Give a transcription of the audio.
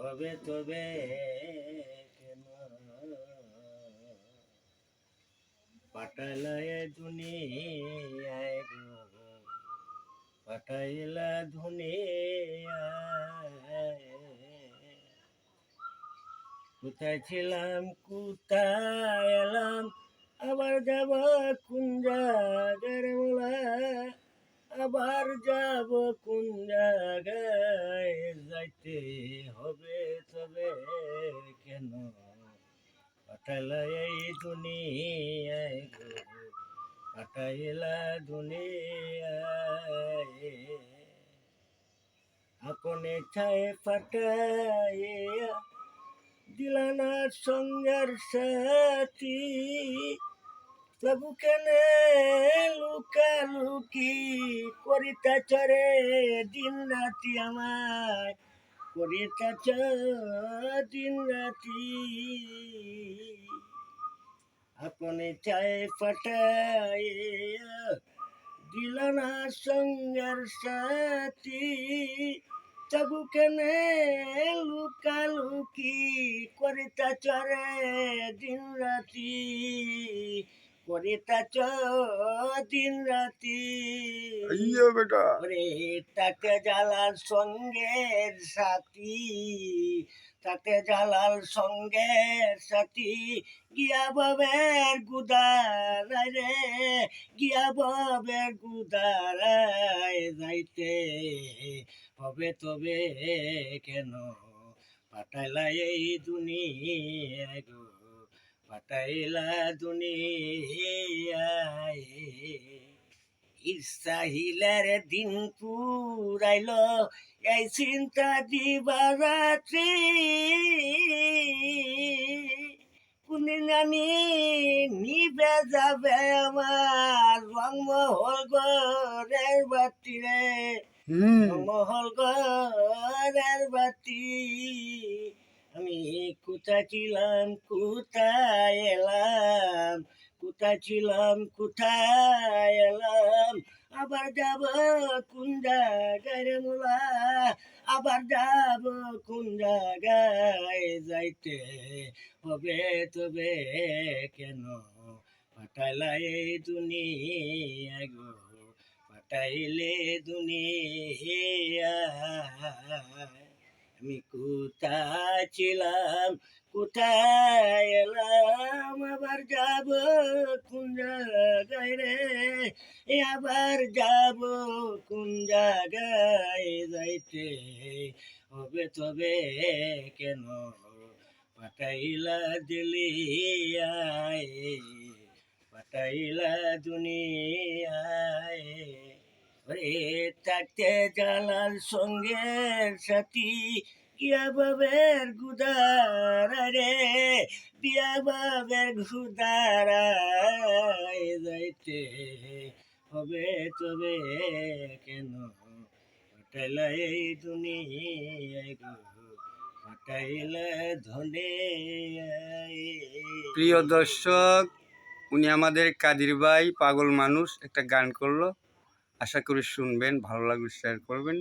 হবে তবে কেন পাঠাইলায় দুনিয়ায় গো, পাঠাইলা দুনিয়ায়। কোথায় ছিলাম কোথায় এলাম, আবার যাব কোন জায়গার মোলা, আবার যাব কোন জায়গায়, যাইতে হবে তবে কেন পাঠাইলা এই দুনিয়ায় গো, পাঠাইলা দুনিয়ায়। আপনে ছায় পাঠাইয়া দিলা না সঙ্গের সাথী, তবু কেনে লুকালুকি করিতেছ রে দিন রাতি আমায়, করিতেছ দিন রাতি। আপনে চায় পাঠাইয়া দিলা না সঙ্গের সাথী, তবু কেনে লুকালুকি করিতেছ রে দিন রাতি, করিতেছ দিন রাতি। বেটা ওরে তাকে জালাল সঙ্গের সাথী, তাকে জালাল সঙ্গের সাথী, গিয়া বাবের গুদারায় রে, গিয়া বাবের গুদারায়, যাইতে হবে তবে কেন পাঠাইলা এই দুনিয়ায় গো, পাঠাইলা দুনিয়ায়। ইসরাহিলের দিন পুরাইল এই চিন্তা দিবারাত্রি, কোনদিন জানি নিবে যাবে আমার রংমহল ঘরের বাতি রে, রংমহল ঘরের বাতি। আমি কোথায় ছিলাম কোথায় এলাম, কোথায় ছিলাম কোথায় এলাম, আবার যাব কোন জায়গায় রে মোলা, আবার যাব কোন জায়গায়, যাইতে হবে তবে কেন পাঠাইলা এই দুনিয়ায় গো, পাঠাইলে দুনিয়ায়। আমি কোথায় ছিলাম কোথায় এলাম, আবার যাব কোন জায়গায় রে, আবার যাব কোন জায়গায়, যাইতে হবে তবে কেন পাঠাইলা দিলিয়ায়, পাঠাইলা দুনিয়ায়। ওরে থাকতে জালাল সঙ্গের সাথী, গিয়া বাবের গুদারা রে, বিয়া বাবের গুদারায়, যাইতে হবে তবে কেন পাঠাইলা এই দুনিয়ায় গো, পাঠাইলা দুনিয়ায়। প্রিয় দর্শক, উনি আমাদের কাদির ভাই পাগল মানুষ একটা গান করলো, আশা করি শুনবেন, ভালো লাগলে শেয়ার করবেন।